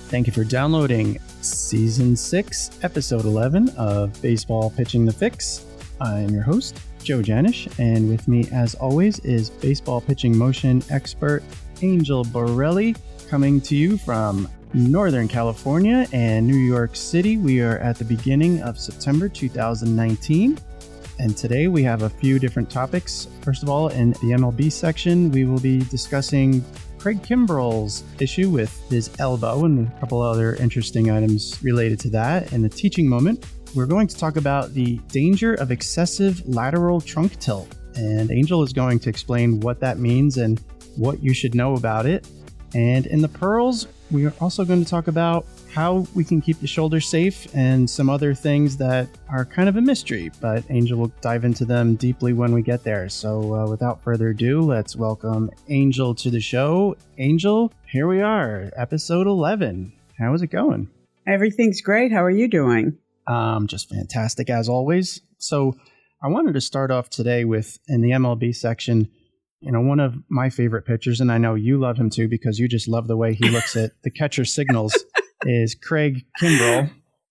Thank you for downloading Season 6, Episode 11 of Baseball Pitching the Fix. I am your host, Joe Janish, and with me, as always, is baseball pitching motion expert Angel Borrelli, coming to you from Northern California and New York City. We are at the beginning of September 2019, and today we have a few different topics. First of all, in the MLB section, we will be discussing Craig Kimbrel's issue with his elbow and a couple other interesting items related to that. In the teaching moment, we're going to talk about the danger of excessive lateral trunk tilt. And Angel is going to explain what that means and what you should know about it. And in the pearls, we are also going to talk about how we can keep the shoulder safe and some other things that are kind of a mystery, but Angel will dive into them deeply when we get there. So without further ado, let's welcome Angel to the show. Angel, here we are, episode 11. How is it going? Everything's great. How are you doing? Just fantastic as always. So I wanted to start off today with, in the MLB section, one of my favorite pitchers, and I know you love him too because you just love the way he looks at the catcher signals, is Craig Kimbrel.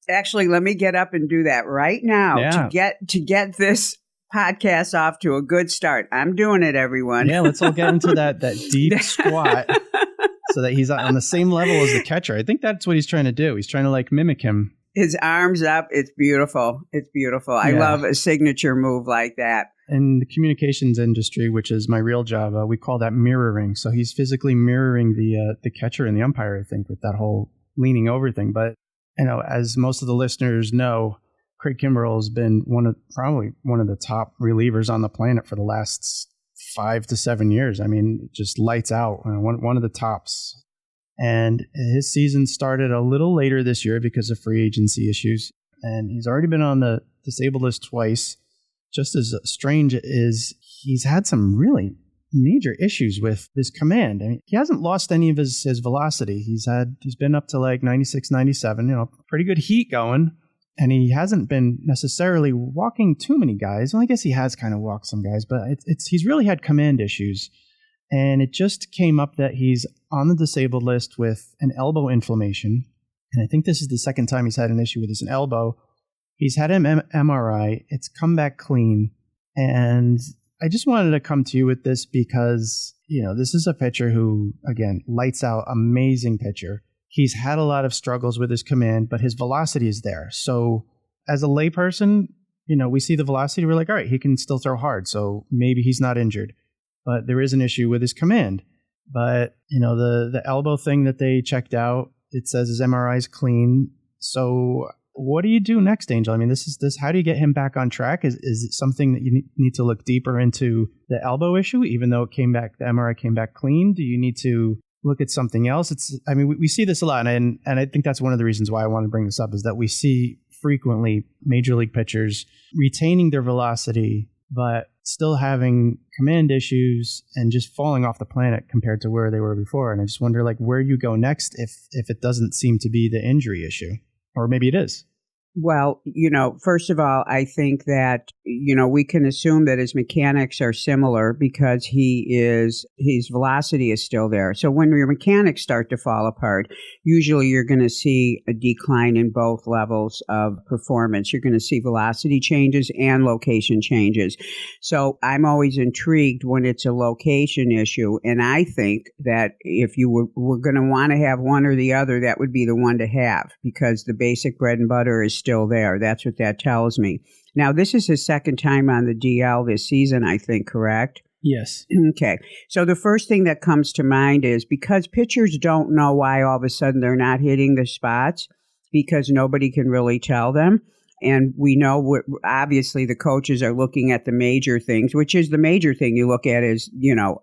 Actually, let me get up and do that right now to get this podcast off to a good start. I'm doing it, everyone. Yeah, let's all get into that deep squat so that he's on the same level as the catcher. I think that's what he's trying to do. He's trying to mimic him. His arms up. It's beautiful. It's beautiful. I love a signature move like that. In the communications industry, which is my real job, we call that mirroring. So he's physically mirroring the catcher and the umpire, I think, with that whole leaning over thing. But, as most of the listeners know, Craig Kimbrel has been probably one of the top relievers on the planet for the last 5 to 7 years. I mean, just lights out, one of the tops. And his season started a little later this year because of free agency issues. And he's already been on the disabled list twice. Just as strange is, he's had some really major issues with his command. I mean, he hasn't lost any of his velocity. He's been up to 96, 97, pretty good heat going. And he hasn't been necessarily walking too many guys. Well, I guess he has kind of walked some guys, but he's really had command issues. And it just came up that he's on the disabled list with an elbow inflammation. And I think this is the second time he's had an issue with his elbow. He's had an MRI. It's come back clean. And I just wanted to come to you with this because, this is a pitcher who, again, lights out, amazing pitcher. He's had a lot of struggles with his command, but his velocity is there. So as a layperson, we see the velocity. We're like, all right, he can still throw hard. So maybe he's not injured. But there is an issue with his command. But, the elbow thing that they checked out, it says his MRI is clean. So what do you do next, Angel? I mean, how do you get him back on track? Is it something that you need to look deeper into the elbow issue, even though the MRI came back clean? Do you need to look at something else? We see this a lot. And I think that's one of the reasons why I want to bring this up is that we see frequently major league pitchers retaining their velocity, but still having command issues and just falling off the planet compared to where they were before. And I just wonder where you go next if it doesn't seem to be the injury issue, or maybe it is. Well, first of all, I think that, we can assume that his mechanics are similar because his velocity is still there. So when your mechanics start to fall apart, usually you're going to see a decline in both levels of performance. You're going to see velocity changes and location changes. So I'm always intrigued when it's a location issue. And I think that if you were going to want to have one or the other, that would be the one to have because the basic bread and butter is still there. That's what that tells me. Now, this is his second time on the DL this season, I think, correct? Yes. Okay. So the first thing that comes to mind is because pitchers don't know why all of a sudden they're not hitting the spots because nobody can really tell them. And we know, obviously, the coaches are looking at the major things, which is the major thing you look at is,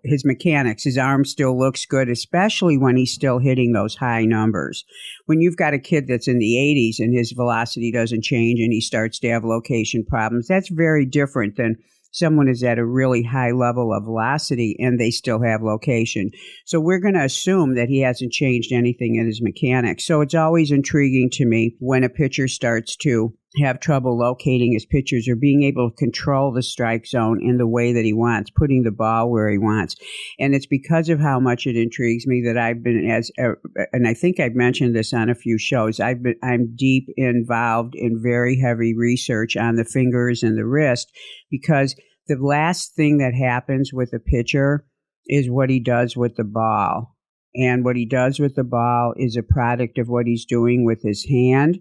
his mechanics. His arm still looks good, especially when he's still hitting those high numbers. When you've got a kid that's in the 80s and his velocity doesn't change and he starts to have location problems, that's very different than someone is at a really high level of velocity and they still have location. So we're going to assume that he hasn't changed anything in his mechanics. So it's always intriguing to me when a pitcher starts to have trouble locating his pitches or being able to control the strike zone in the way that he wants, putting the ball where he wants. And it's because of how much it intrigues me that I've been and I think I've mentioned this on a few shows, I'm deep involved in very heavy research on the fingers and the wrist, because the last thing that happens with a pitcher is what he does with the ball. And what he does with the ball is a product of what he's doing with his hand,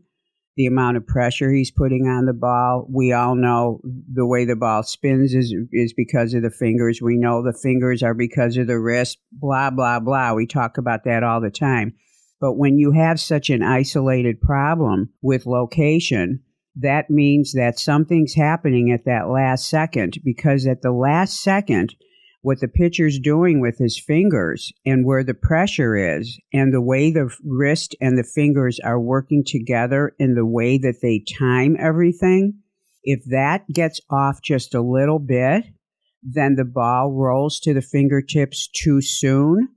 the amount of pressure he's putting on the ball. We all know the way the ball spins is because of the fingers. We know the fingers are because of the wrist, blah, blah, blah. We talk about that all the time. But when you have such an isolated problem with location, that means that something's happening at that last second, because at the last second, what the pitcher's doing with his fingers and where the pressure is and the way the wrist and the fingers are working together in the way that they time everything, if that gets off just a little bit, then the ball rolls to the fingertips too soon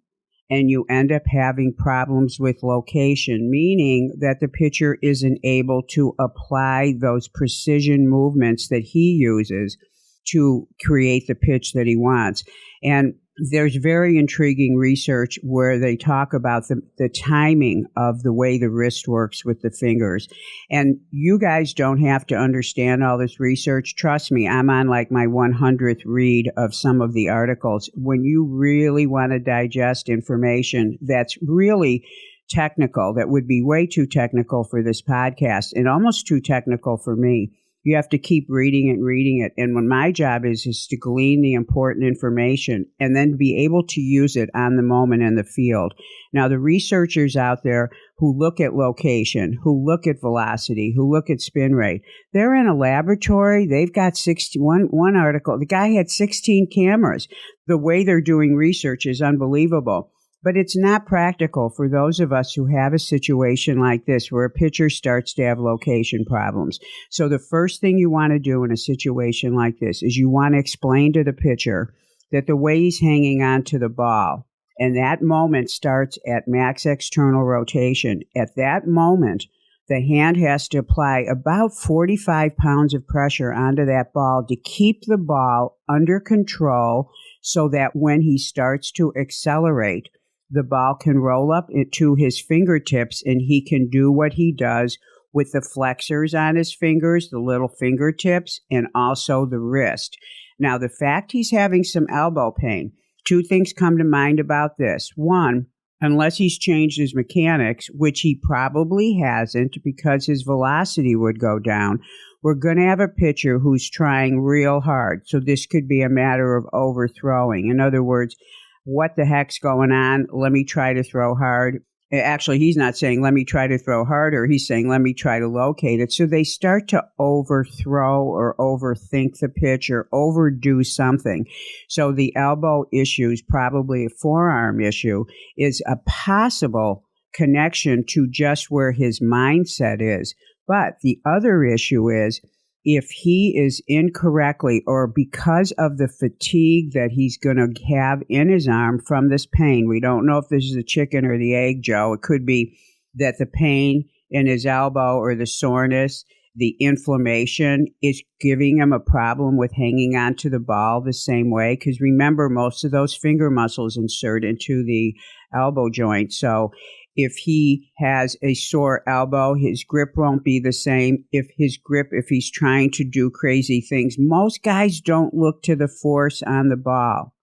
and you end up having problems with location, meaning that the pitcher isn't able to apply those precision movements that he uses to create the pitch that he wants. And there's very intriguing research where they talk about the timing of the way the wrist works with the fingers. And you guys don't have to understand all this research. Trust me, I'm on like my 100th read of some of the articles. When you really want to digest information that's really technical, that would be way too technical for this podcast and almost too technical for me, you have to keep reading it. And when my job is to glean the important information and then be able to use it on the moment in the field. Now, the researchers out there who look at location, who look at velocity, who look at spin rate, they're in a laboratory. They've got one article. The guy had 16 cameras. The way they're doing research is unbelievable. But it's not practical for those of us who have a situation like this where a pitcher starts to have location problems. So the first thing you want to do in a situation like this is you want to explain to the pitcher that the way he's hanging on to the ball, and that moment starts at max external rotation. At that moment, the hand has to apply about 45 pounds of pressure onto that ball to keep the ball under control so that when he starts to accelerate, the ball can roll up into his fingertips and he can do what he does with the flexors on his fingers, the little fingertips, and also the wrist. Now, the fact he's having some elbow pain, two things come to mind about this. One, unless he's changed his mechanics, which he probably hasn't because his velocity would go down, we're going to have a pitcher who's trying real hard. So this could be a matter of overthrowing. In other words, what the heck's going on? Let me try to throw hard. Actually, he's not saying, let me try to throw harder. He's saying, let me try to locate it. So they start to overthrow or overthink the pitch or overdo something. So the elbow issue is probably a forearm issue, is a possible connection to just where his mindset is. But the other issue is, if he is incorrectly or because of the fatigue that he's going to have in his arm from this pain, we don't know if this is the chicken or the egg, Joe. It could be that the pain in his elbow or the soreness, the inflammation is giving him a problem with hanging onto the ball the same way. Because remember, most of those finger muscles insert into the elbow joint. So if he has a sore elbow, his grip won't be the same. If he's trying to do crazy things, most guys don't look to the force on the ball.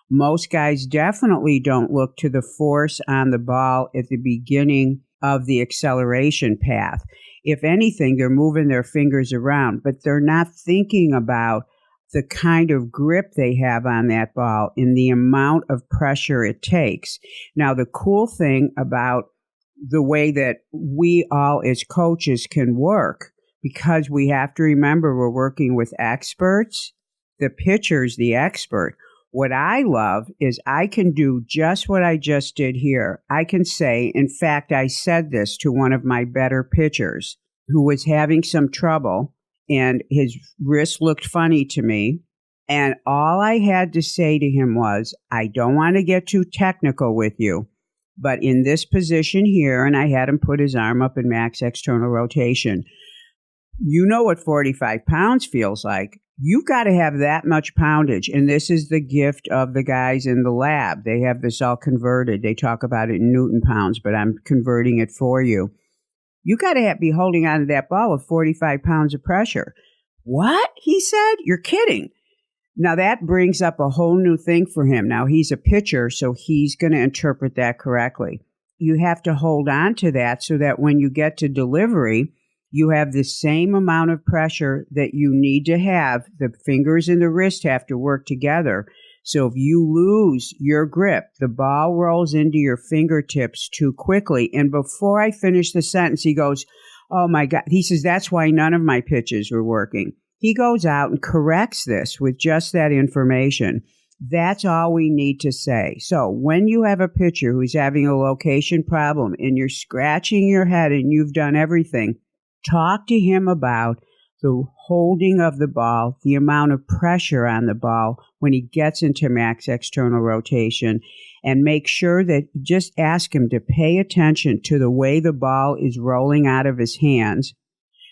Most guys definitely don't look to the force on the ball at the beginning of the acceleration path. If anything, they're moving their fingers around, but they're not thinking about the kind of grip they have on that ball and the amount of pressure it takes. Now, the cool thing about the way that we all as coaches can work, because we have to remember we're working with experts, the pitcher's the expert. What I love is I can do just what I just did here. I can say, in fact, I said this to one of my better pitchers who was having some trouble, and his wrist looked funny to me. And all I had to say to him was, I don't want to get too technical with you, but in this position here, and I had him put his arm up in max external rotation, You know what 45 pounds feels like. You've got to have that much poundage. And this is the gift of the guys in the lab. They have this all converted. They talk about it in Newton pounds, but I'm converting it for you. You got to be holding on to that ball with 45 pounds of pressure. What? He said, you're kidding. Now that brings up a whole new thing for him. Now he's a pitcher, so he's going to interpret that correctly. You have to hold on to that so that when you get to delivery, you have the same amount of pressure that you need to have. The fingers and the wrist have to work together. So if you lose your grip, the ball rolls into your fingertips too quickly. And before I finish the sentence, he goes, oh my God. He says, that's why none of my pitches were working. He goes out and corrects this with just that information. That's all we need to say. So when you have a pitcher who's having a location problem and you're scratching your head and you've done everything, talk to him about the holding of the ball, the amount of pressure on the ball when he gets into max external rotation, and make sure that just ask him to pay attention to the way the ball is rolling out of his hands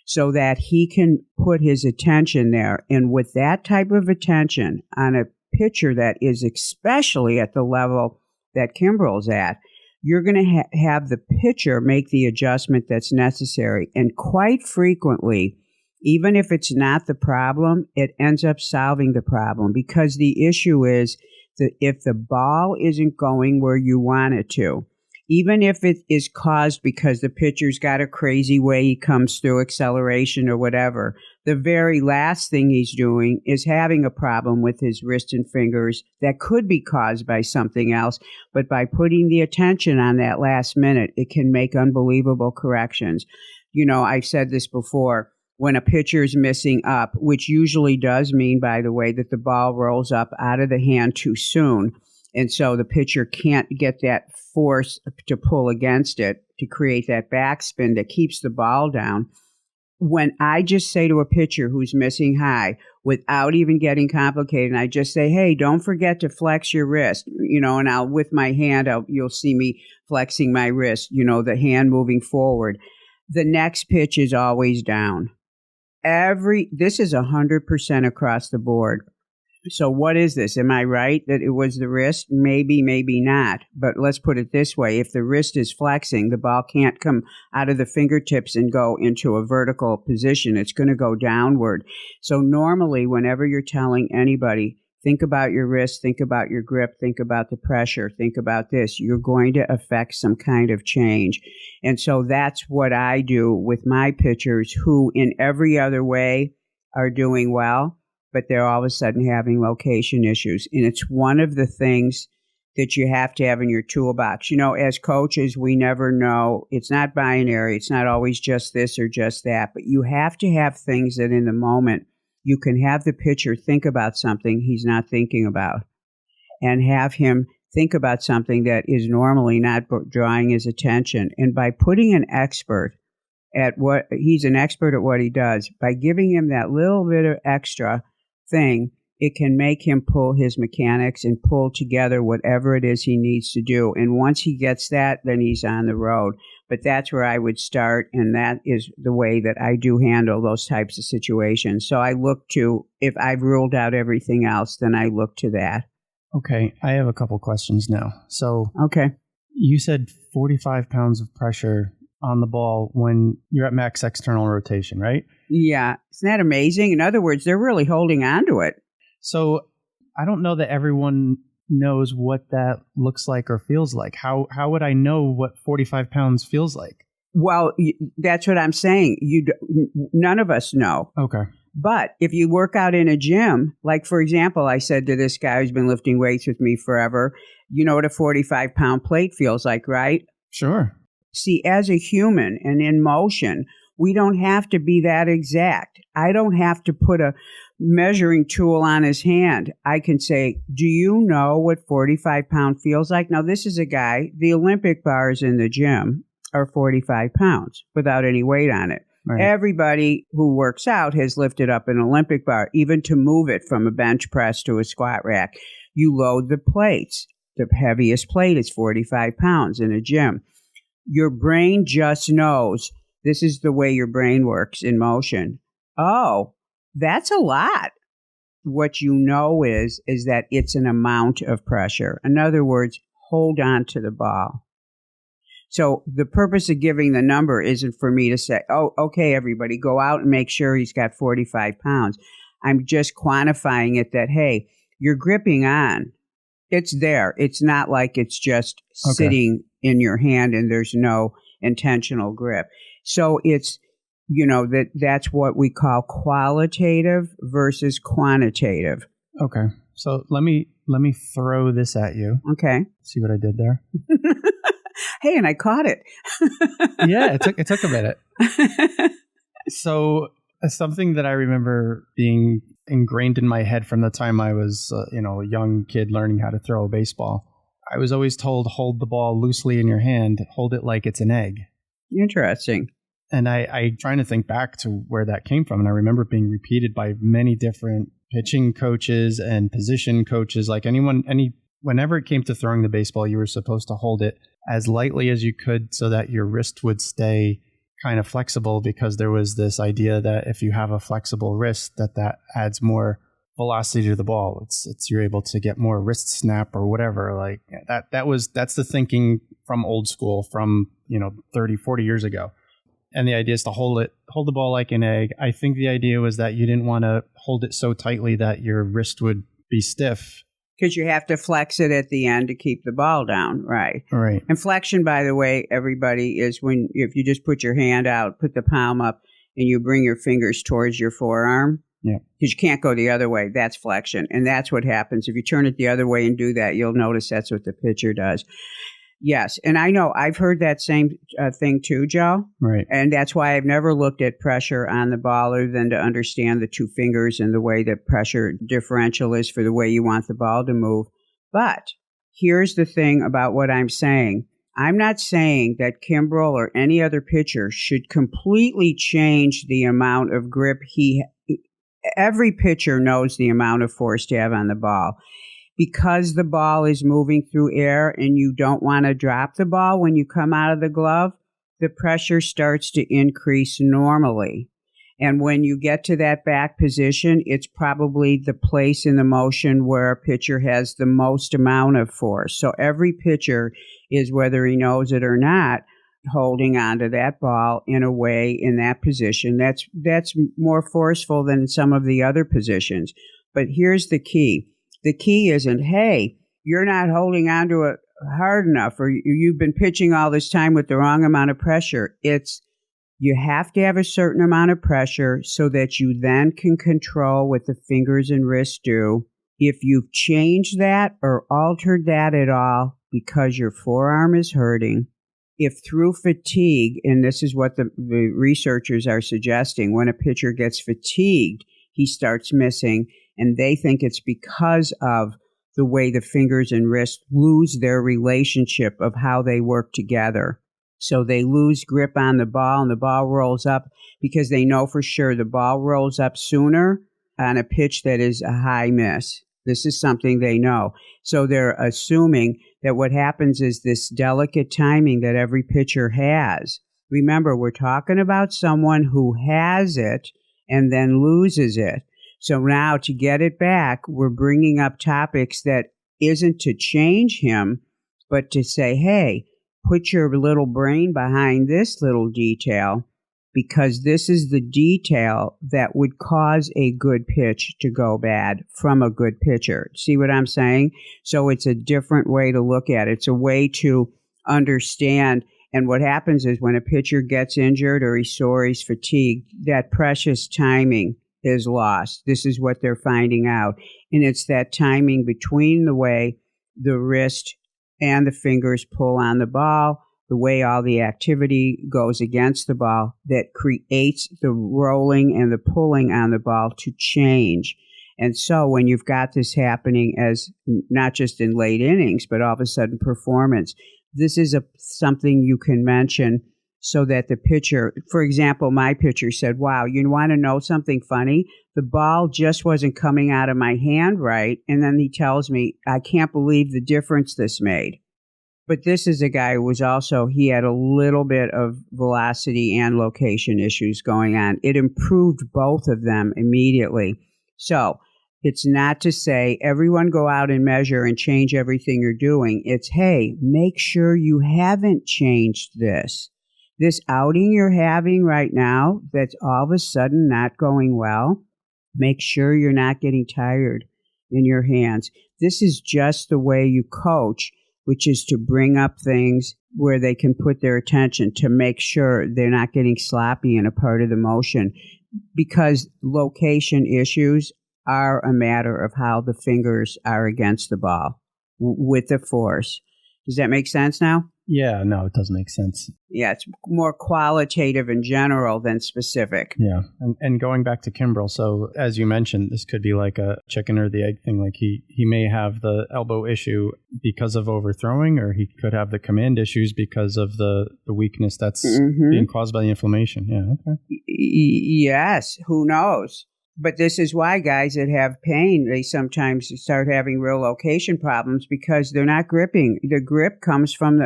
so that he can put his attention there. And with that type of attention on a pitcher that is especially at the level that Kimbrel's at, you're going to have the pitcher make the adjustment that's necessary. And quite frequently, even if it's not the problem, it ends up solving the problem, because the issue is that if the ball isn't going where you want it to, even if it is caused because the pitcher's got a crazy way he comes through acceleration or whatever, the very last thing he's doing is having a problem with his wrist and fingers that could be caused by something else. But by putting the attention on that last minute, it can make unbelievable corrections. You know, I've said this before. When a pitcher is missing up, which usually does mean, by the way, that the ball rolls up out of the hand too soon, and so the pitcher can't get that force to pull against it to create that backspin that keeps the ball down. When I just say to a pitcher who's missing high, without even getting complicated, and I just say, hey, don't forget to flex your wrist, you know, and I'll, with my hand, you'll see me flexing my wrist, you know, the hand moving forward. The next pitch is always down. This is 100% across the board. So what is this? Am I right that it was the wrist? Maybe, maybe not. But let's put it this way. If the wrist is flexing, the ball can't come out of the fingertips and go into a vertical position. It's going to go downward. So normally, whenever you're telling anybody, think about your wrist, think about your grip, think about the pressure, think about this, you're going to affect some kind of change. And so that's what I do with my pitchers who in every other way are doing well, but they're all of a sudden having location issues. And it's one of the things that you have to have in your toolbox. You know, as coaches, we never know. It's not binary. It's not always just this or just that. But you have to have things that in the moment you can have the pitcher think about something he's not thinking about and have him think about something that is normally not drawing his attention. And by putting an expert at he's an expert at what he does, by giving him that little bit of extra thing, it can make him pull his mechanics and pull together whatever it is he needs to do. And once he gets that, then he's on the road. But that's where I would start, and that is the way that I do handle those types of situations. So I look to, if I've ruled out everything else, then I look to that. Okay, I have a couple questions now. So okay, you said 45 pounds of pressure on the ball when you're at max external rotation, right? Yeah. Isn't that amazing? In other words, they're really holding on to it. So I don't know that everyone knows what that looks like or feels like. How would I know what 45 pounds feels like? Well, that's what I'm saying. None of us know. Okay. But if you work out in a gym, like, for example, I said to this guy who's been lifting weights with me forever, you know what a 45-pound plate feels like, right? Sure. See, as a human and in motion, we don't have to be that exact. I don't have to put a measuring tool on his hand. I can say, do you know what 45-pound feels like? Now, this is a guy, the Olympic bars in the gym are 45 pounds without any weight on it. Right. Everybody who works out has lifted up an Olympic bar, even to move it from a bench press to a squat rack. You load the plates. The heaviest plate is 45 pounds in a gym. Your brain just knows This is the way your brain works in motion. Oh, that's a lot. What you know is that it's an amount of pressure. In other words, hold on to the ball. So the purpose of giving the number isn't for me to say, oh, okay, everybody, go out and make sure he's got 45 pounds. I'm just quantifying it that, hey, you're gripping on. It's there. It's not like it's just sitting in your hand and there's no intentional grip. So it's, that's what we call qualitative versus quantitative. Okay. So let me throw this at you. Okay. See what I did there? Hey, and I caught it. Yeah, it took a minute. So something that I remember being ingrained in my head from the time I was, a young kid learning how to throw a baseball. I was always told, hold the ball loosely in your hand, hold it like it's an egg. Interesting. And I trying to think back to where that came from. And I remember it being repeated by many different pitching coaches and position coaches. Like whenever it came to throwing the baseball, you were supposed to hold it as lightly as you could so that your wrist would stay kind of flexible, because there was this idea that if you have a flexible wrist, that adds more velocity to the ball. It's you're able to get more wrist snap or whatever. Like that's the thinking from old school, from 30, 40 years ago. And the idea is to hold the ball like an egg. I think the idea was that you didn't want to hold it so tightly that your wrist would be stiff. Because you have to flex it at the end to keep the ball down, right? Right. Inflection, by the way, everybody, is if you just put your hand out, put the palm up, and you bring your fingers towards your forearm. Yeah. Because you can't go the other way. That's flexion. And that's what happens. If you turn it the other way and do that, you'll notice that's what the pitcher does. Yes. And I know I've heard that same thing too, Joe. Right. And that's why I've never looked at pressure on the ball other than to understand the two fingers and the way the pressure differential is for the way you want the ball to move. But here's the thing about what I'm saying. I'm not saying that Kimbrel or any other pitcher should completely change the amount of grip every pitcher knows the amount of force to have on the ball. Because the ball is moving through air and you don't want to drop the ball when you come out of the glove, the pressure starts to increase normally. And when you get to that back position, it's probably the place in the motion where a pitcher has the most amount of force. So every pitcher is, whether he knows it or not, holding onto that ball in a way in that position that's more forceful than some of the other positions. But here's the key. The key isn't, hey, you're not holding onto it hard enough, or you've been pitching all this time with the wrong amount of pressure. It's you have to have a certain amount of pressure so that you then can control what the fingers and wrists do. If you've changed that or altered that at all because your forearm is hurting, if through fatigue, and this is what the researchers are suggesting, when a pitcher gets fatigued, he starts missing. And they think it's because of the way the fingers and wrists lose their relationship of how they work together. So they lose grip on the ball and the ball rolls up because they know for sure the ball rolls up sooner on a pitch that is a high miss. This is something they know. So they're assuming that what happens is this delicate timing that every pitcher has. Remember, we're talking about someone who has it and then loses it. So now to get it back, we're bringing up topics that isn't to change him, but to say, hey, put your little brain behind this little detail, because this is the detail that would cause a good pitch to go bad from a good pitcher. See what I'm saying? So it's a different way to look at it. It's a way to understand. And what happens is when a pitcher gets injured or he's sore, he's fatigued, that precious timing is lost. This is what they're finding out. And it's that timing between the way the wrist and the fingers pull on the ball, the way all the activity goes against the ball, that creates the rolling and the pulling on the ball to change. And so when you've got this happening as not just in late innings, but all of a sudden performance, this is something you can mention so that the pitcher, for example, my pitcher said, wow, you want to know something funny? The ball just wasn't coming out of my hand right. And then he tells me, I can't believe the difference this made. But this is a guy who was also, he had a little bit of velocity and location issues going on. It improved both of them immediately. So it's not to say everyone go out and measure and change everything you're doing. It's, hey, make sure you haven't changed this. This outing you're having right now that's all of a sudden not going well, make sure you're not getting tired in your hands. This is just the way you coach, which is to bring up things where they can put their attention to make sure they're not getting sloppy in a part of the motion, because location issues are a matter of how the fingers are against the ball with the force. Does that make sense now? Yeah, no, it does make sense. Yeah, it's more qualitative in general than specific. Yeah, and going back to Kimbrel, so as you mentioned, this could be like a chicken or the egg thing. Like he may have the elbow issue because of overthrowing, or he could have the command issues because of the weakness that's being caused by the inflammation. Yeah, okay. Yes, who knows? But this is why guys that have pain, they sometimes start having real location problems because they're not gripping. The grip comes from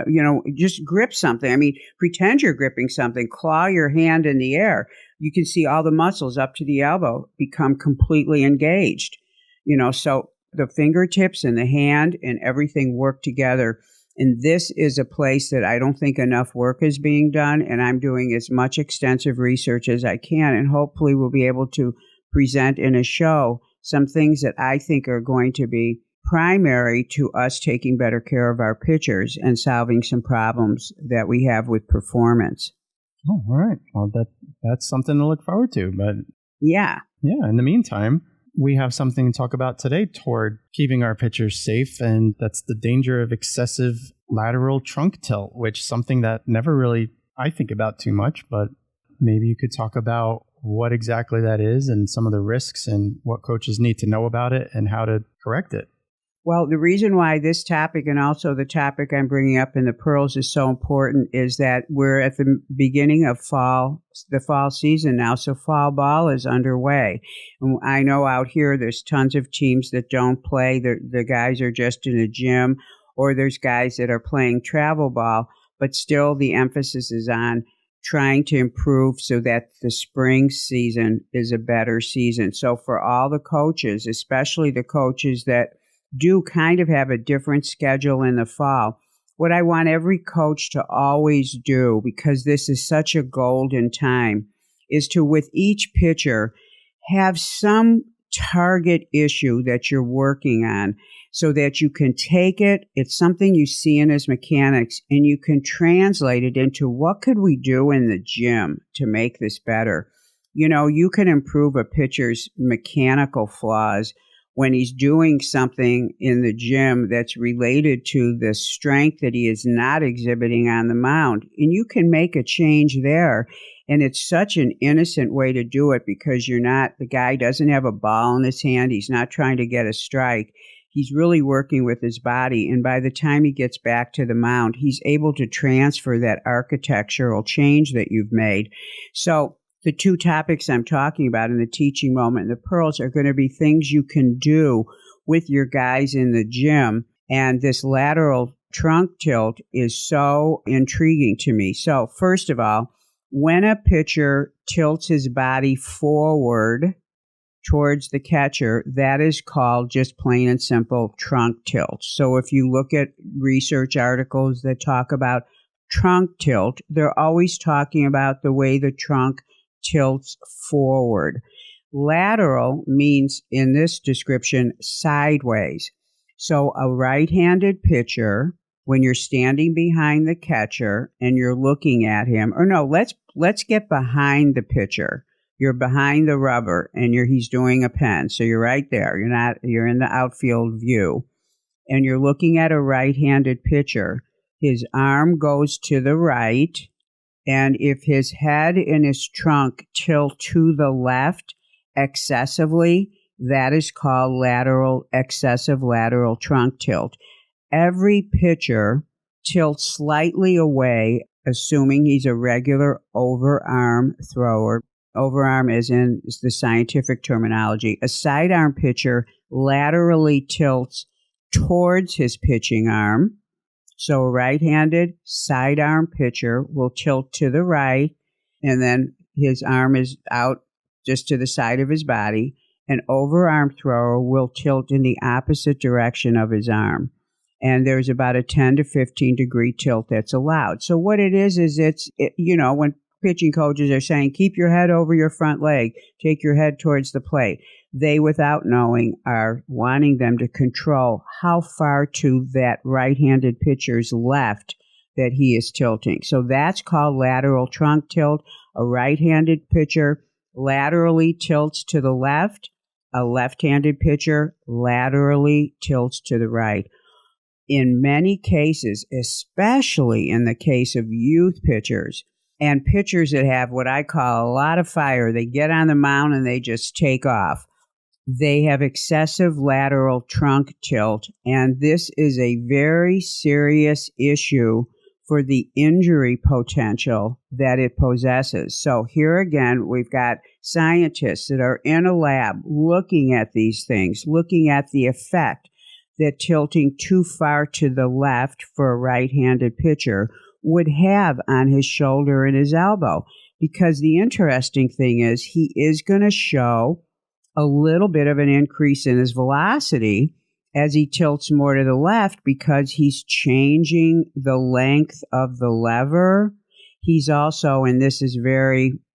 just grip something. I mean, pretend you're gripping something, claw your hand in the air. You can see all the muscles up to the elbow become completely engaged. So the fingertips and the hand and everything work together. And this is a place that I don't think enough work is being done. And I'm doing as much extensive research as I can. And hopefully we'll be able to present in a show some things that I think are going to be primary to us taking better care of our pitchers and solving some problems that we have with performance. Oh, all right. Well, that's something to look forward to. But yeah, in the meantime, we have something to talk about today toward keeping our pitchers safe, and that's the danger of excessive lateral trunk tilt, which is something that never really I think about too much, but maybe you could talk about what exactly that is and some of the risks and what coaches need to know about it and how to correct it. Well, the reason why this topic and also the topic I'm bringing up in the pearls is so important is that we're at the beginning of the fall season now, so fall ball is underway. And I know out here there's tons of teams that don't play. The guys are just in the gym, or there's guys that are playing travel ball, but still the emphasis is on trying to improve so that the spring season is a better season. So for all the coaches, especially the coaches that do kind of have a different schedule in the fall, what I want every coach to always do, because this is such a golden time, is to, with each pitcher, have some target issue that you're working on, so that you can take it, it's something you see in as mechanics, and you can translate it into what could we do in the gym to make this better. You can improve a pitcher's mechanical flaws when he's doing something in the gym that's related to the strength that he is not exhibiting on the mound. And you can make a change there. And it's such an innocent way to do it, because the guy doesn't have a ball in his hand. He's not trying to get a strike. He's really working with his body, and by the time he gets back to the mound, he's able to transfer that architectural change that you've made. So the two topics I'm talking about in the teaching moment and the pearls are going to be things you can do with your guys in the gym, and this lateral trunk tilt is so intriguing to me. So first of all, when a pitcher tilts his body forward towards the catcher, that is called just plain and simple trunk tilt. So if you look at research articles that talk about trunk tilt, they're always talking about the way the trunk tilts forward. Lateral means, in this description, sideways. So a right-handed pitcher, when you're standing behind the catcher and you're looking at him, or no, let's get behind the pitcher. You're behind the rubber and he's doing a pen. So you're right there. You're in the outfield view, and you're looking at a right-handed pitcher. His arm goes to the right, and if his head and his trunk tilt to the left excessively, that is called excessive lateral trunk tilt. Every pitcher tilts slightly away, assuming he's a regular overarm thrower. Overarm is the scientific terminology. A sidearm pitcher laterally tilts towards his pitching arm. So a right-handed sidearm pitcher will tilt to the right, and then his arm is out just to the side of his body. An overarm thrower will tilt in the opposite direction of his arm. And there's about a 10 to 15 degree tilt that's allowed. So what it is when pitching coaches are saying, keep your head over your front leg, take your head towards the plate, they, without knowing, are wanting them to control how far to that right-handed pitcher's left that he is tilting. So that's called lateral trunk tilt. A right-handed pitcher laterally tilts to the left. A left-handed pitcher laterally tilts to the right. In many cases, especially in the case of youth pitchers and pitchers that have what I call a lot of fire, they get on the mound and they just take off. They have excessive lateral trunk tilt, and this is a very serious issue for the injury potential that it possesses. So here again, we've got scientists that are in a lab looking at these things, looking at the effect that tilting too far to the left for a right-handed pitcher would have on his shoulder and his elbow. Because the interesting thing is he is going to show a little bit of an increase in his velocity as he tilts more to the left because he's changing the length of the lever. He's also, and this is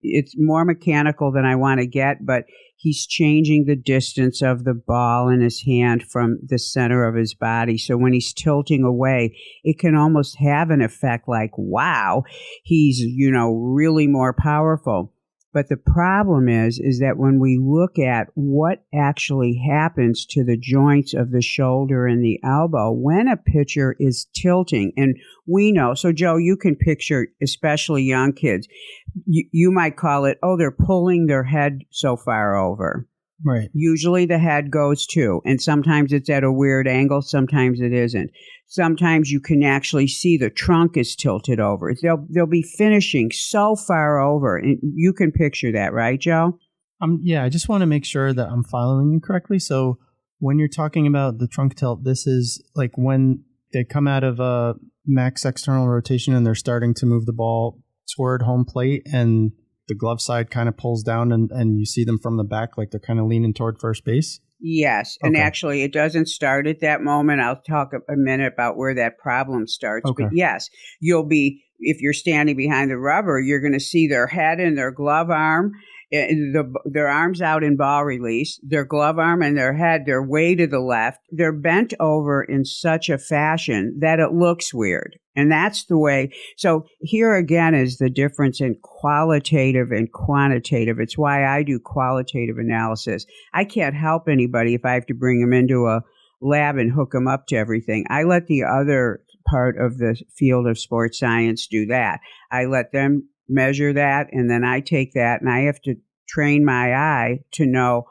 it's more mechanical than I want to get, but he's changing the distance of the ball in his hand from the center of his body. So when he's tilting away, it can almost have an effect like, wow, he's, really more powerful. But the problem is that when we look at what actually happens to the joints of the shoulder and the elbow when a pitcher is tilting, and we know, so Joe, you can picture, especially young kids, you might call it, they're pulling their head so far over. Right. Usually the head goes too, and sometimes it's at a weird angle, sometimes it isn't. Sometimes you can actually see the trunk is tilted over. They'll be finishing so far over, and you can picture that, right, Joe? Yeah, I just want to make sure that I'm following you correctly. So when you're talking about the trunk tilt, this is like when they come out of a max external rotation and they're starting to move the ball toward home plate, and the glove side kind of pulls down and you see them from the back, like they're kind of leaning toward first base? Yes. And actually, it doesn't start at that moment. I'll talk a minute about where that problem starts. Okay. But yes, if you're standing behind the rubber, you're going to see their head and their glove arm, their arms out in ball release, their glove arm and their head, they're way to the left. They're bent over in such a fashion that it looks weird. And that's the way. So here again is the difference in qualitative and quantitative. It's why I do qualitative analysis. I can't help anybody if I have to bring them into a lab and hook them up to everything. I let the other part of the field of sports science do that. I let them measure that, and then I take that and I have to train my eye to know,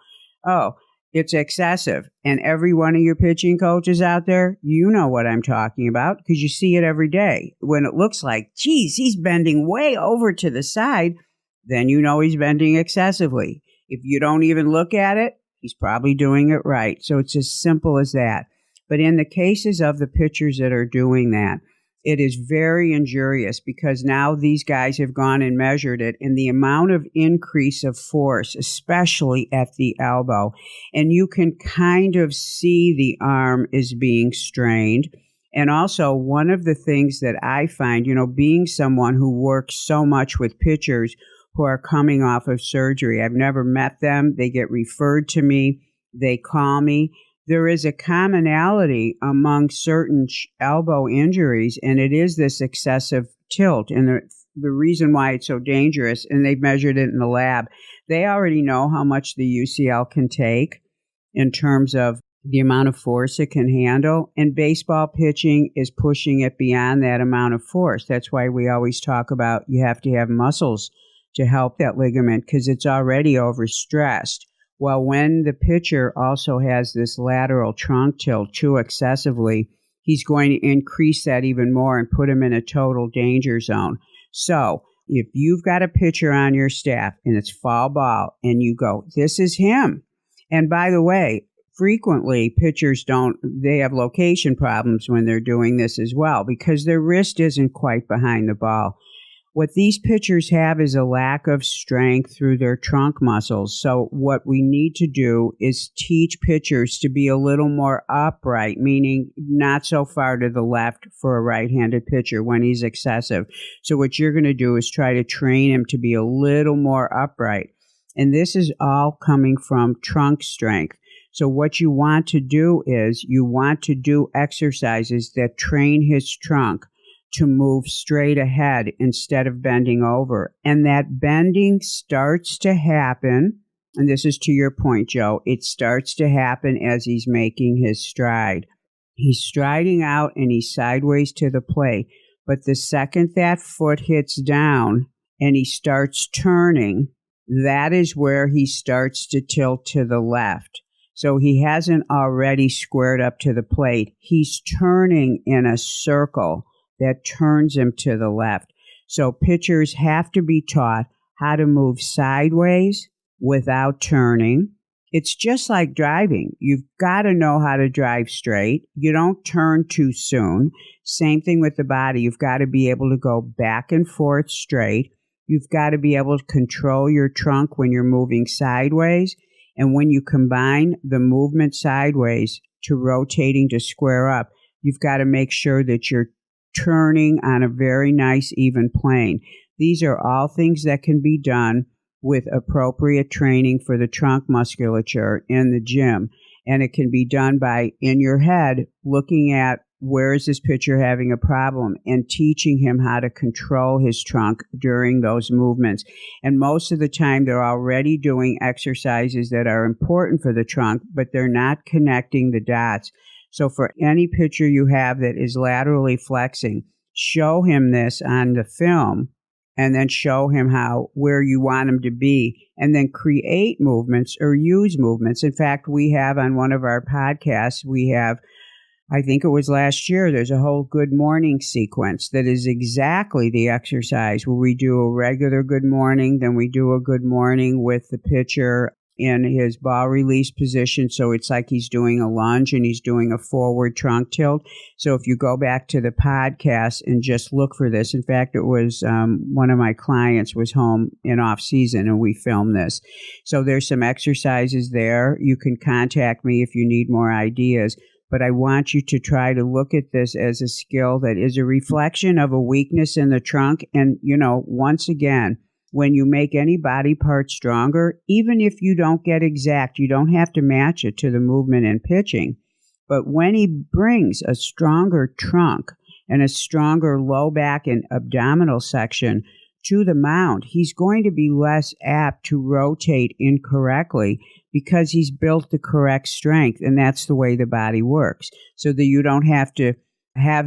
it's excessive. And every one of your pitching coaches out there, you know what I'm talking about because you see it every day. When it looks like, geez, he's bending way over to the side, then you know he's bending excessively. If you don't even look at it, he's probably doing it right. So it's as simple as that. But in the cases of the pitchers that are doing that, it is very injurious because now these guys have gone and measured it and the amount of increase of force, especially at the elbow. And you can kind of see the arm is being strained. And also one of the things that I find, being someone who works so much with pitchers who are coming off of surgery, I've never met them. They get referred to me. They call me. There is a commonality among certain elbow injuries, and it is this excessive tilt. And the reason why it's so dangerous, and they've measured it in the lab, they already know how much the UCL can take in terms of the amount of force it can handle. And baseball pitching is pushing it beyond that amount of force. That's why we always talk about you have to have muscles to help that ligament because it's already overstressed. Well, when the pitcher also has this lateral trunk tilt too excessively, he's going to increase that even more and put him in a total danger zone. So if you've got a pitcher on your staff and it's fall ball and you go, this is him. And by the way, frequently pitchers they have location problems when they're doing this as well because their wrist isn't quite behind the ball. What these pitchers have is a lack of strength through their trunk muscles. So what we need to do is teach pitchers to be a little more upright, meaning not so far to the left for a right-handed pitcher when he's excessive. So what you're going to do is try to train him to be a little more upright. And this is all coming from trunk strength. So what you want to do is you want to do exercises that train his trunk to move straight ahead instead of bending over. And that bending starts to happen, and this is to your point, Joe, it starts to happen as he's making his stride. He's striding out and he's sideways to the plate. But the second that foot hits down and he starts turning, that is where he starts to tilt to the left. So he hasn't already squared up to the plate. He's turning in a circle that turns him to the left. So pitchers have to be taught how to move sideways without turning. It's just like driving. You've got to know how to drive straight. You don't turn too soon. Same thing with the body. You've got to be able to go back and forth straight. You've got to be able to control your trunk when you're moving sideways. And when you combine the movement sideways to rotating to square up, you've got to make sure that you're turning on a very nice even plane. These are all things that can be done with appropriate training for the trunk musculature in the gym. And it can be done by, in your head, looking at where is this pitcher having a problem and teaching him how to control his trunk during those movements. And most of the time, they're already doing exercises that are important for the trunk, but they're not connecting the dots. So for any pitcher you have that is laterally flexing, show him this on the film and then show him where you want him to be and then create movements or use movements. In fact, we have on one of our podcasts, I think it was last year, there's a whole good morning sequence that is exactly the exercise where we do a regular good morning, then we do a good morning with the pitcher in his ball release position. So it's like he's doing a lunge and he's doing a forward trunk tilt. So if you go back to the podcast and just look for this, in fact, it was one of my clients was home in off season and we filmed this. So there's some exercises there. You can contact me if you need more ideas. But I want you to try to look at this as a skill that is a reflection of a weakness in the trunk. And, once again, when you make any body part stronger, even if you don't get exact, you don't have to match it to the movement in pitching. But when he brings a stronger trunk and a stronger low back and abdominal section to the mound, he's going to be less apt to rotate incorrectly because he's built the correct strength, and that's the way the body works. So that you don't have to have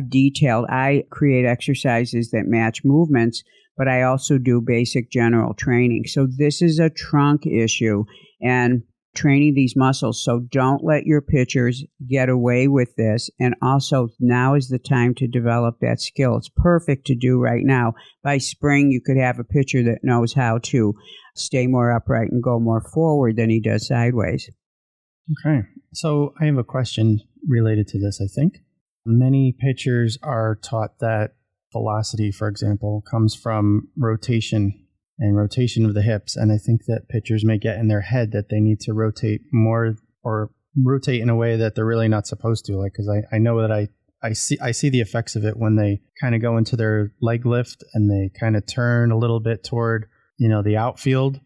I create exercises that match movements, but I also do basic general training. So this is a trunk issue and training these muscles. So don't let your pitchers get away with this. And also now is the time to develop that skill. It's perfect to do right now. By spring, you could have a pitcher that knows how to stay more upright and go more forward than he does sideways. Okay. So I have a question related to this, I think. Many pitchers are taught that velocity, for example, comes from rotation and rotation of the hips. And I think that pitchers may get in their head that they need to rotate more or rotate in a way that they're really not supposed to. Like, because I know that I see the effects of it when they kind of go into their leg lift and they kind of turn a little bit toward, the outfield.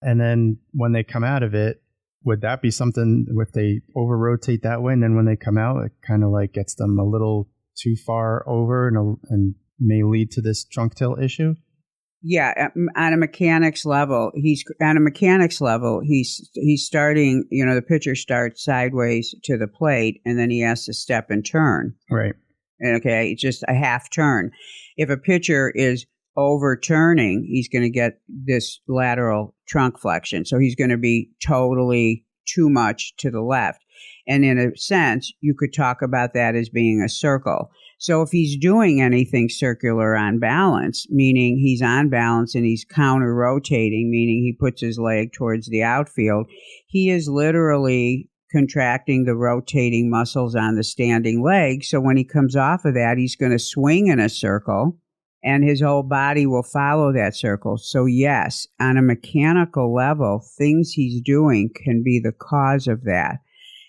And then when they come out of it, would that be something if they over rotate that way? And then when they come out, it kind of like gets them a little too far over and may lead to this trunk tilt issue? Yeah, on a mechanics level, he's starting, the pitcher starts sideways to the plate and then he has to step and turn. Right. Okay, it's just a half turn. If a pitcher is overturning, he's going to get this lateral trunk flexion. So he's going to be totally too much to the left. And in a sense, you could talk about that as being a circle. So if he's doing anything circular on balance, meaning he's on balance and he's counter rotating, meaning he puts his leg towards the outfield, he is literally contracting the rotating muscles on the standing leg. So when he comes off of that, he's going to swing in a circle and his whole body will follow that circle. So yes, on a mechanical level, things he's doing can be the cause of that.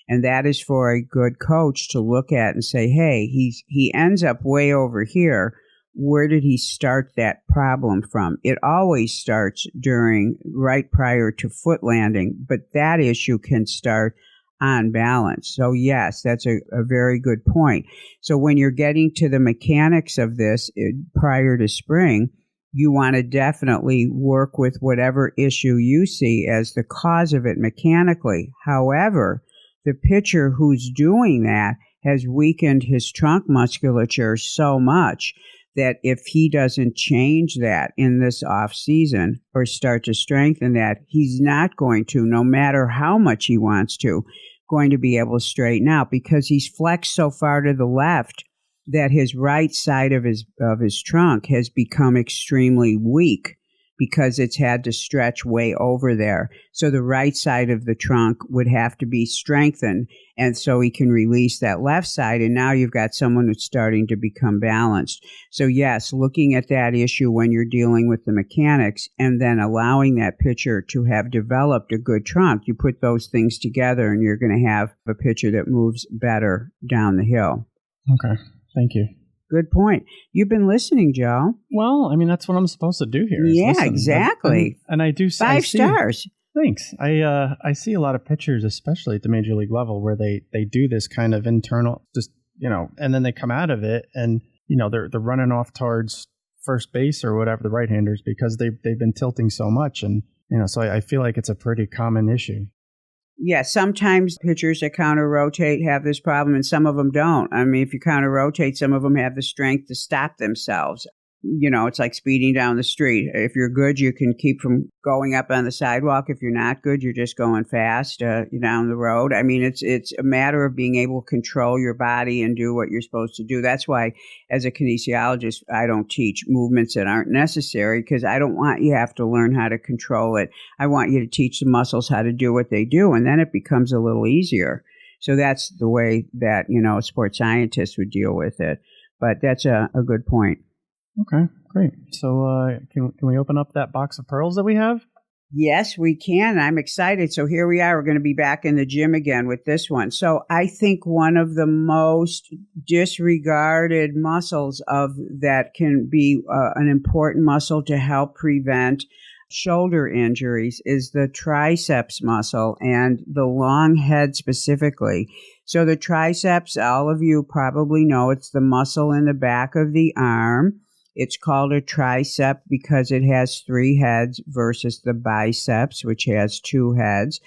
And that is for a good coach to look at and say, hey, he ends up way over here. Where did he start that problem from? It always starts right prior to foot landing, but that issue can start on balance. So yes, that's a very good point. So when you're getting to the mechanics of this prior to spring, you want to definitely work with whatever issue you see as the cause of it mechanically. However, the pitcher who's doing that has weakened his trunk musculature so much that if he doesn't change that in this off season or start to strengthen that, he's not going to, no matter how much he wants to, going to be able to straighten out because he's flexed so far to the left that his right side of his trunk has become extremely weak because it's had to stretch way over there. So the right side of the trunk would have to be strengthened, and so he can release that left side, and now you've got someone who's starting to become balanced. So yes, looking at that issue when you're dealing with the mechanics and then allowing that pitcher to have developed a good trunk, you put those things together and you're going to have a pitcher that moves better down the hill. Okay, thank you. Good point. You've been listening, Joe. Well, I mean, that's what I'm supposed to do here. Yeah, listen. exactly. And I do. 5 stars. Thanks. I see a lot of pitchers, especially at the major league level, where they do this kind of internal, just, and then they come out of it and, they're running off towards first base or whatever, the right-handers, because they've been tilting so much. And, so I feel like it's a pretty common issue. Yeah, sometimes pitchers that counter-rotate have this problem, and some of them don't. I mean, if you counter-rotate, some of them have the strength to stop themselves. It's like speeding down the street. If you're good, you can keep from going up on the sidewalk. If you're not good, you're just going fast down the road. I mean, it's a matter of being able to control your body and do what you're supposed to do. That's why, as a kinesiologist, I don't teach movements that aren't necessary because I don't want you to have to learn how to control it. I want you to teach the muscles how to do what they do, and then it becomes a little easier. So that's the way that, a sports scientist would deal with it. But that's a good point. Okay, great. So can we open up that box of pearls that we have? Yes, we can. I'm excited. So here we are. We're going to be back in the gym again with this one. So I think one of the most disregarded muscles that can be an important muscle to help prevent shoulder injuries is the triceps muscle and the long head specifically. So the triceps, all of you probably know, it's the muscle in the back of the arm. It's called a tricep because it has 3 heads versus the biceps, which has 2 heads.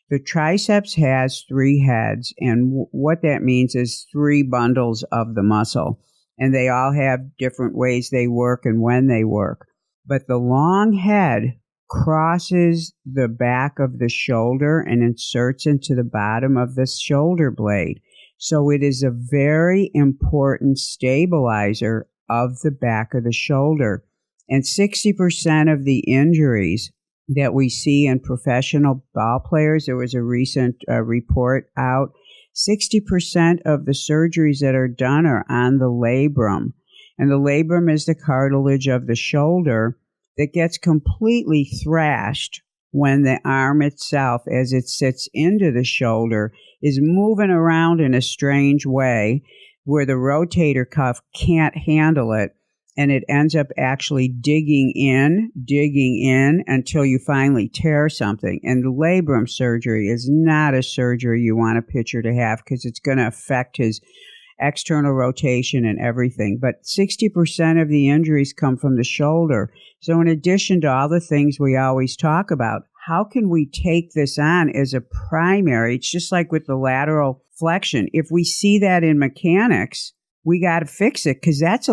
The triceps has 3 heads, and what that means is 3 bundles of the muscle. And they all have different ways they work and when they work. But the long head crosses the back of the shoulder and inserts into the bottom of the shoulder blade. So it is a very important stabilizer of the back of the shoulder. And 60% of the injuries that we see in professional ball players, there was a recent report out, 60% of the surgeries that are done are on the labrum. And the labrum is the cartilage of the shoulder that gets completely thrashed when the arm itself, as it sits into the shoulder, is moving around in a strange way where the rotator cuff can't handle it, and it ends up actually digging in until you finally tear something. And the labrum surgery is not a surgery you want a pitcher to have because it's going to affect his external rotation and everything. But 60% of the injuries come from the shoulder. So in addition to all the things we always talk about, how can we take this on as a primary? It's just like with the lateral flexion. If we see that in mechanics, we got to fix it because that's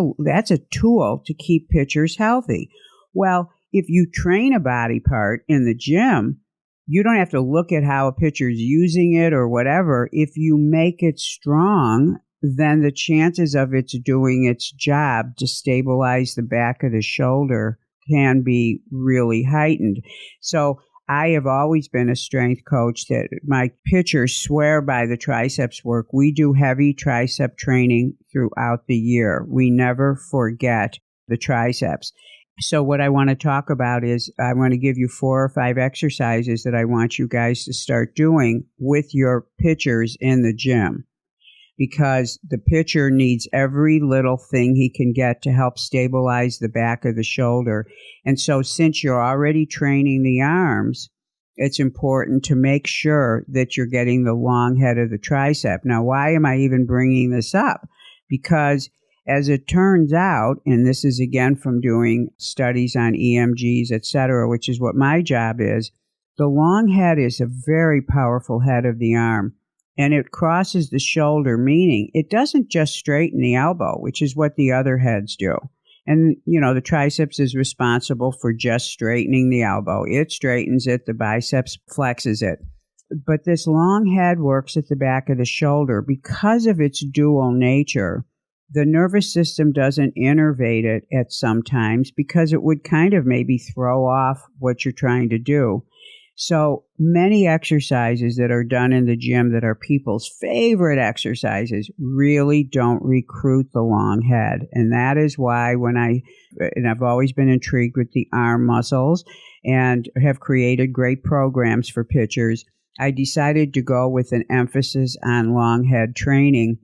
a tool to keep pitchers healthy. Well, if you train a body part in the gym, you don't have to look at how a pitcher's using it or whatever. If you make it strong, then the chances of it doing its job to stabilize the back of the shoulder can be really heightened. So I have always been a strength coach that my pitchers swear by the triceps work. We do heavy tricep training throughout the year. We never forget the triceps. So what I want to talk about is I want to give you 4 or 5 exercises that I want you guys to start doing with your pitchers in the gym, because the pitcher needs every little thing he can get to help stabilize the back of the shoulder. And so since you're already training the arms, it's important to make sure that you're getting the long head of the tricep. Now, why am I even bringing this up? Because as it turns out, and this is again from doing studies on EMGs, et cetera, which is what my job is, the long head is a very powerful head of the arm. And it crosses the shoulder, meaning it doesn't just straighten the elbow, which is what the other heads do. And, the triceps is responsible for just straightening the elbow. It straightens it, the biceps flexes it. But this long head works at the back of the shoulder. Because of its dual nature, the nervous system doesn't innervate it at some times because it would kind of maybe throw off what you're trying to do. So many exercises that are done in the gym that are people's favorite exercises really don't recruit the long head. And that is why I've always been intrigued with the arm muscles and have created great programs for pitchers, I decided to go with an emphasis on long head training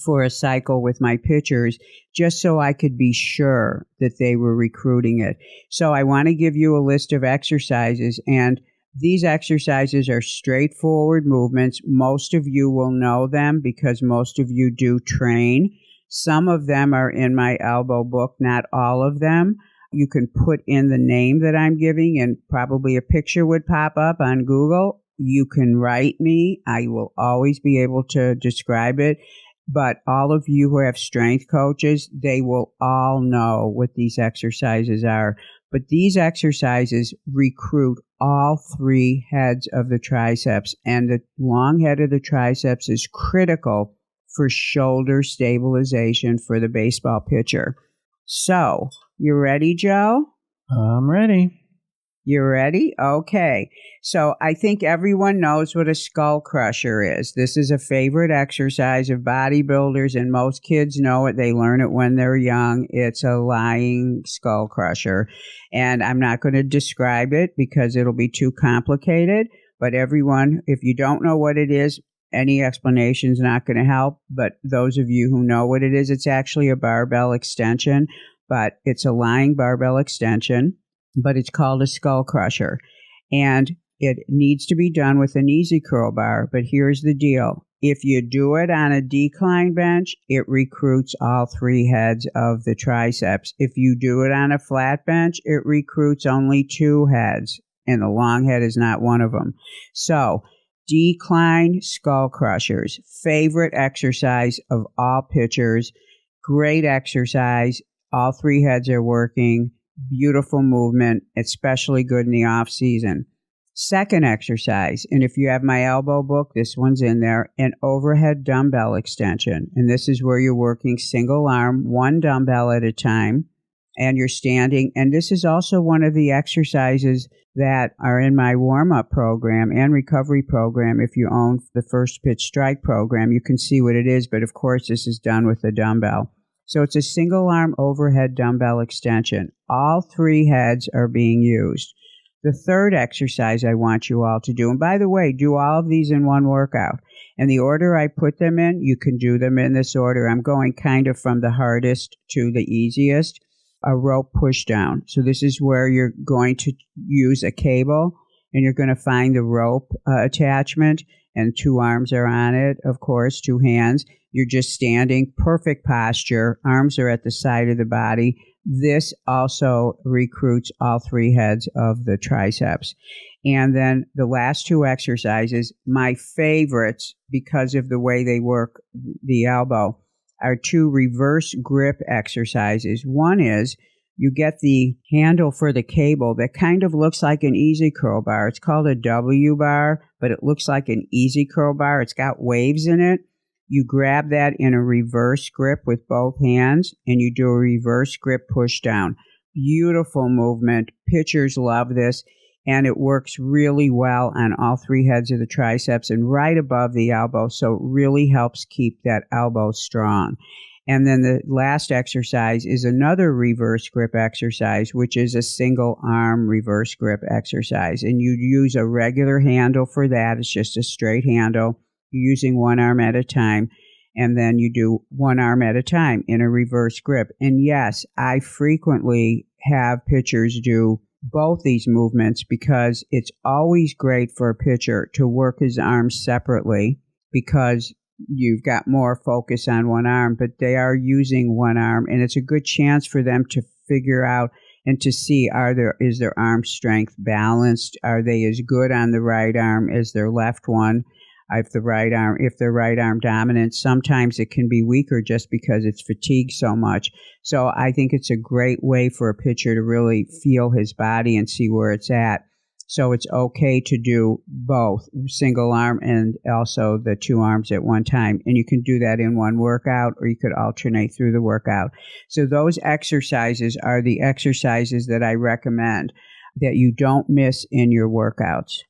for a cycle with my pitchers, just so I could be sure that they were recruiting it. So I want to give you a list of exercises, and these exercises are straightforward movements. Most of you will know them because most of you do train. Some of them are in my elbow book, not all of them. You can put in the name that I'm giving and probably a picture would pop up on Google. You can write me. I will always be able to describe it. But all of you who have strength coaches, they will all know what these exercises are. But these exercises recruit all 3 heads of the triceps, and the long head of the triceps is critical for shoulder stabilization for the baseball pitcher. So, you ready, Joe? I'm ready. You ready? Okay. So I think everyone knows what a skull crusher is. This is a favorite exercise of bodybuilders, and most kids know it. They learn it when they're young. It's a lying skull crusher. And I'm not going to describe it because it'll be too complicated. But everyone, if you don't know what it is, any explanation is not going to help. But those of you who know what it is, it's actually a barbell extension. But it's a lying barbell extension. But it's called a skull crusher. And it needs to be done with an easy curl bar. But here's the deal. If you do it on a decline bench, it recruits all 3 heads of the triceps. If you do it on a flat bench, it recruits only 2 heads. And the long head is not one of them. So, decline skull crushers. Favorite exercise of all pitchers. Great exercise. All 3 heads are working. Beautiful movement, especially good in the off season. Second exercise, and if you have my elbow book, this one's in there, an overhead dumbbell extension. And this is where you're working single arm, 1 dumbbell at a time, and you're standing. And this is also one of the exercises that are in my warm-up program and recovery program. If you own the First Pitch Strike program, you can see what it is, but of course this is done with a dumbbell. So it's a single arm overhead dumbbell extension. All 3 heads are being used. The third exercise I want you all to do, and by the way, do all of these in one workout. And the order I put them in, you can do them in this order. I'm going kind of from the hardest to the easiest. A rope push down. So this is where you're going to use a cable and you're going to find the rope attachment, and 2 arms are on it, of course, 2 hands. You're just standing, perfect posture. Arms are at the side of the body. This also recruits all 3 heads of the triceps. And then the last 2 exercises, my favorites because of the way they work the elbow, are 2 reverse grip exercises. One is you get the handle for the cable that kind of looks like an easy curl bar. It's called a W bar, but it looks like an easy curl bar. It's got waves in it. You grab that in a reverse grip with both hands, and you do a reverse grip push down. Beautiful movement. Pitchers love this. And it works really well on all three heads of the triceps and right above the elbow. So it really helps keep that elbow strong. And then the last exercise is another reverse grip exercise, which is a single arm reverse grip exercise. And you use a regular handle for that. It's just a straight handle. You're using one arm at a time. And then you do one arm at a time in a reverse grip. And yes, I frequently have pitchers do both these movements because it's always great for a pitcher to work his arms separately because you've got more focus on one arm, but they are using one arm, and it's a good chance for them to figure out and to see is their arm strength balanced? Are they as good on the right arm as their left one? If they're right arm dominant, sometimes it can be weaker just because it's fatigued so much. So I think it's a great way for a pitcher to really feel his body and see where it's at. So it's okay to do both single arm and also the two arms at one time. And you can do that in one workout, or you could alternate through the workout. So those exercises are the exercises that I recommend that you don't miss in your workouts.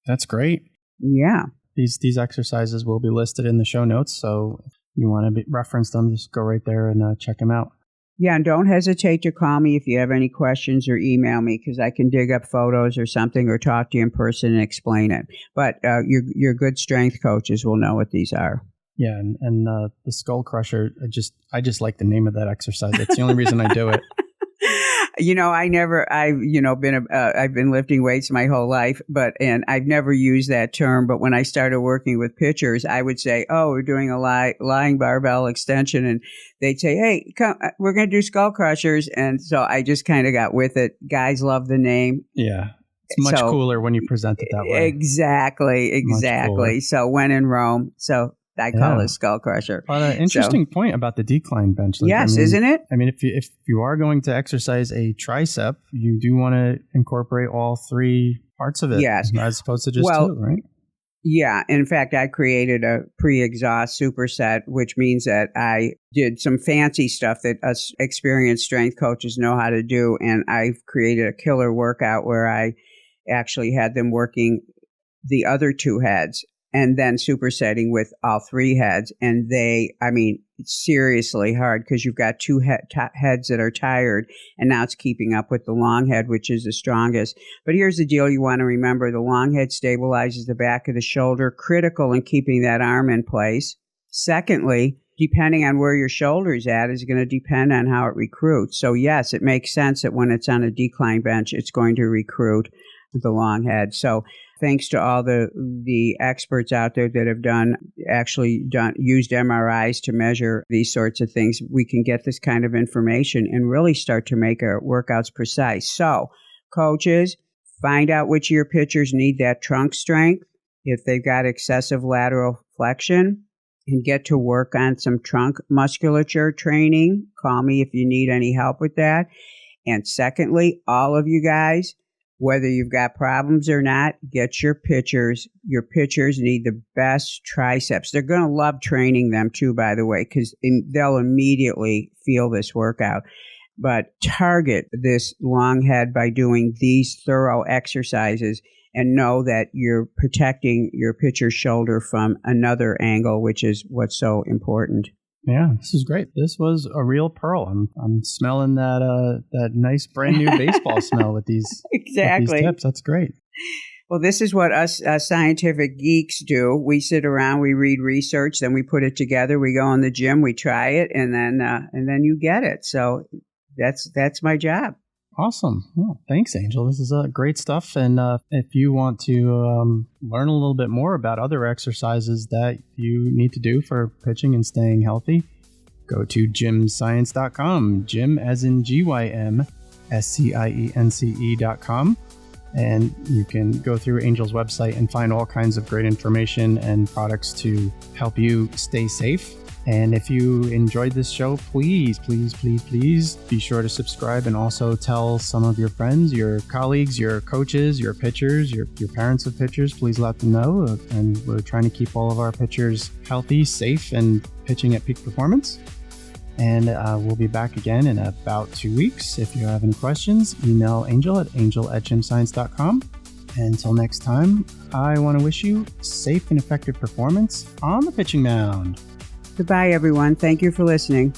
That's great. Yeah. These exercises will be listed in the show notes, so if you want to reference them, just go right there and check them out. Yeah, and don't hesitate to call me if you have any questions or email me because I can dig up photos or something or talk to you in person and explain it. But your good strength coaches will know what these are. Yeah, and the skull crusher, I just like the name of that exercise. That's the only reason I do it. I've been lifting weights my whole life, and I've never used that term. But when I started working with pitchers, I would say, "Oh, we're doing a lying barbell extension," and they'd say, "Hey, come, we're going to do skull crushers." And so I just kind of got with it. Guys love the name. Yeah, it's much cooler when you present it that way. Exactly. So when in Rome, I call it skull crusher. But interesting point about the decline bench. Yes, isn't it? I mean, if you are going to exercise a tricep, you do want to incorporate all three parts of it, as opposed to just two, right? Yeah. In fact, I created a pre-exhaust superset, which means that I did some fancy stuff that us experienced strength coaches know how to do, and I've created a killer workout where I actually had them working the other two heads and then supersetting with all three heads. And it's seriously hard because you've got two heads that are tired, and now it's keeping up with the long head, which is the strongest. But here's the deal you want to remember. The long head stabilizes the back of the shoulder, critical in keeping that arm in place. Secondly, depending on where your shoulder's at is going to depend on how it recruits. So yes, it makes sense that when it's on a decline bench, it's going to recruit the long head. So thanks to all the experts out there that have used MRIs to measure these sorts of things, we can get this kind of information and really start to make our workouts precise. So, coaches, find out which of your pitchers need that trunk strength. If they've got excessive lateral flexion, and get to work on some trunk musculature training. Call me if you need any help with that. And secondly, all of you guys, whether you've got problems or not, get your pitchers. Your pitchers need the best triceps. They're going to love training them too, by the way, because they'll immediately feel this workout. But target this long head by doing these thorough exercises and know that you're protecting your pitcher's shoulder from another angle, which is what's so important. Yeah, this is great. This was a real pearl. I'm smelling that nice brand new baseball smell with these exactly with these tips. That's great. Well, this is what us scientific geeks do. We sit around, we read research, then we put it together. We go in the gym, we try it, and then you get it. So that's my job. Awesome. Well, thanks, Angel. This is great stuff. And if you want to learn a little bit more about other exercises that you need to do for pitching and staying healthy, go to gymscience.com, gym as in GYM, SCIENCE.com. And you can go through Angel's website and find all kinds of great information and products to help you stay safe. And if you enjoyed this show, please be sure to subscribe and also tell some of your friends, your colleagues, your coaches, your pitchers, your parents of pitchers. Please let them know. And we're trying to keep all of our pitchers healthy, safe, and pitching at peak performance. And we'll be back again in about 2 weeks. If you have any questions, email angel@gymscience.com. Until next time, I want to wish you safe and effective performance on the pitching mound. Goodbye, everyone. Thank you for listening.